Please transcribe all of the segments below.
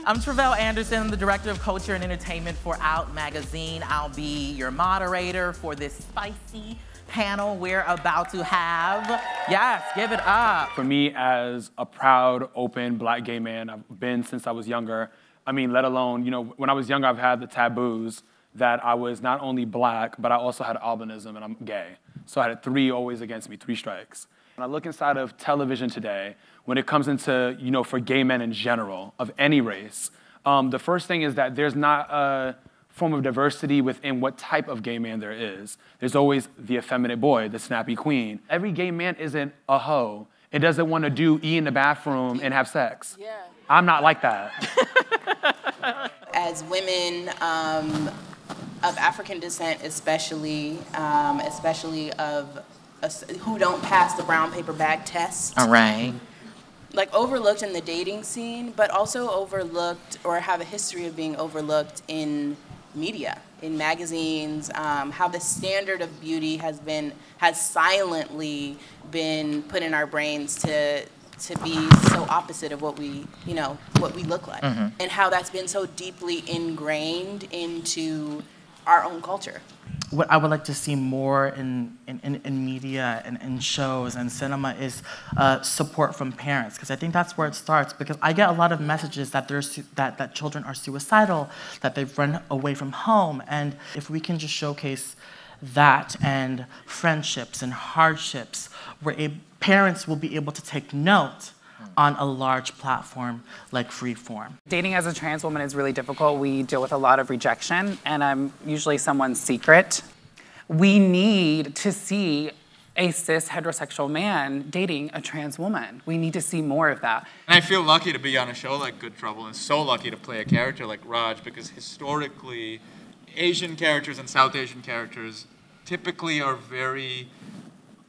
I'm Travell Anderson, the Director of Culture and Entertainment for Out Magazine. I'll be your moderator for this spicy panel we're about to have. Yes, give it up. For me, as a proud, open, black gay man, I've been since I was younger. I mean, let alone, you know, when I was younger, I've had the taboos that I was not only black, but I also had albinism and I'm gay. So I had three always against me, 3 strikes. When I look inside of television today, when it comes into, you know, for gay men in general, of any race, the first thing is that there's not a form of diversity within what type of gay man there is. There's always the effeminate boy, the snappy queen. Every gay man isn't a hoe. It doesn't want to do E in the bathroom and have sex. Yeah. I'm not like that. As women of African descent, especially who don't pass the brown paper bag test. All right. Like overlooked in the dating scene, but also overlooked or have a history of being overlooked in media, in magazines, how the standard of beauty has silently been put in our brains to be so opposite of what we look like, and how that's been so deeply ingrained into our own culture. What I would like to see more in media and in shows and cinema is support from parents, because I think that's where it starts. Because I get a lot of messages that that children are suicidal, that they've run away from home, and if we can just showcase that and friendships and hardships, where parents will be able to take note on a large platform like Freeform. Dating as a trans woman is really difficult. We deal with a lot of rejection, and I'm usually someone's secret. We need to see a cis heterosexual man dating a trans woman. We need to see more of that. And I feel lucky to be on a show like Good Trouble, and so lucky to play a character like Raj, because historically, Asian characters and South Asian characters typically are very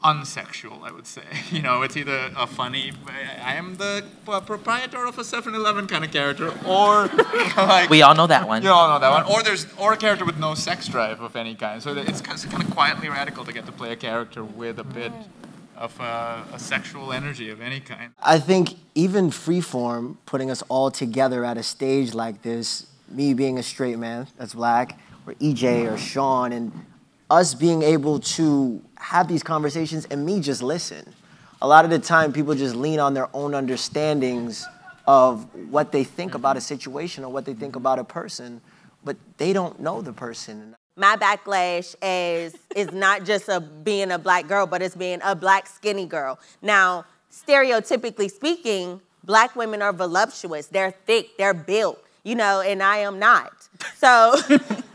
unsexual, I would say. You know, it's either a funny, I am the proprietor of a 7-Eleven kind of character, or like... We all know that one. You all know that one. Or a character with no sex drive of any kind. So it's kind of quietly radical to get to play a character with a bit of a sexual energy of any kind. I think even Freeform, putting us all together at a stage like this, me being a straight man that's black, or EJ or Sean, and us being able to have these conversations and me just listen. A lot of the time, people just lean on their own understandings of what they think about a situation or what they think about a person, but they don't know the person. My backlash is not just being a black girl, but it's being a black skinny girl. Now, stereotypically speaking, black women are voluptuous, they're thick, they're built, you know, and I am not. So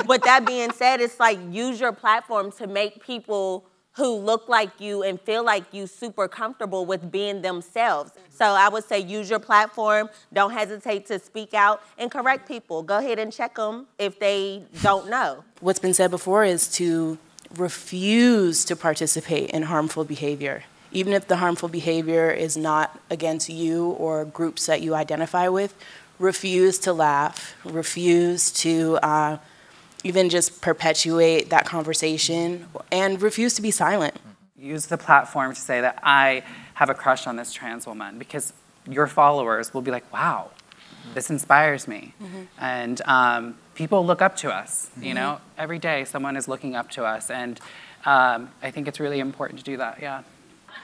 with that being said, it's like use your platform to make people who look like you and feel like you super comfortable with being themselves. So I would say use your platform, don't hesitate to speak out and correct people. Go ahead and check them if they don't know. What's been said before is to refuse to participate in harmful behavior. Even if the harmful behavior is not against you or groups that you identify with, refuse to laugh, refuse to even just perpetuate that conversation, and refuse to be silent. Use the platform to say that I have a crush on this trans woman, because your followers will be like, wow, this inspires me. And people look up to us, you know? Every day someone is looking up to us, and I think it's really important to do that, yeah.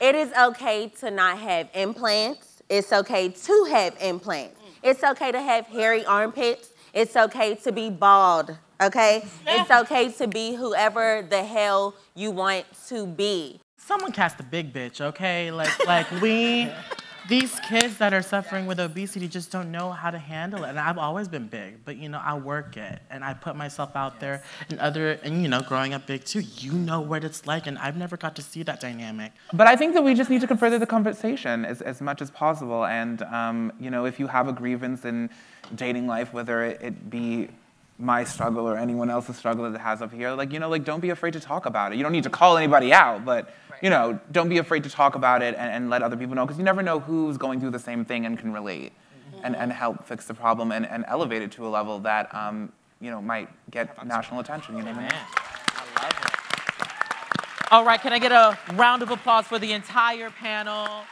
It is okay to not have implants. It's okay to have implants. It's okay to have hairy armpits. It's okay to be bald, okay? It's okay to be whoever the hell you want to be. Someone cast a big bitch, okay? These kids that are suffering with obesity just don't know how to handle it. And I've always been big, but you know, I work it and I put myself out there, and you know, growing up big too, you know what it's like, and I've never got to see that dynamic. But I think that we just need to further the conversation as much as possible. And you know, if you have a grievance in dating life, whether it be my struggle or anyone else's struggle that it has up here, like, you know, like, don't be afraid to talk about it. You don't need to call anybody out, but you know, don't be afraid to talk about it and let other people know, because you never know who's going through the same thing and can relate and help fix the problem and elevate it to a level that, you know, might get national attention, you know what I mean? I love it. All right, can I get a round of applause for the entire panel?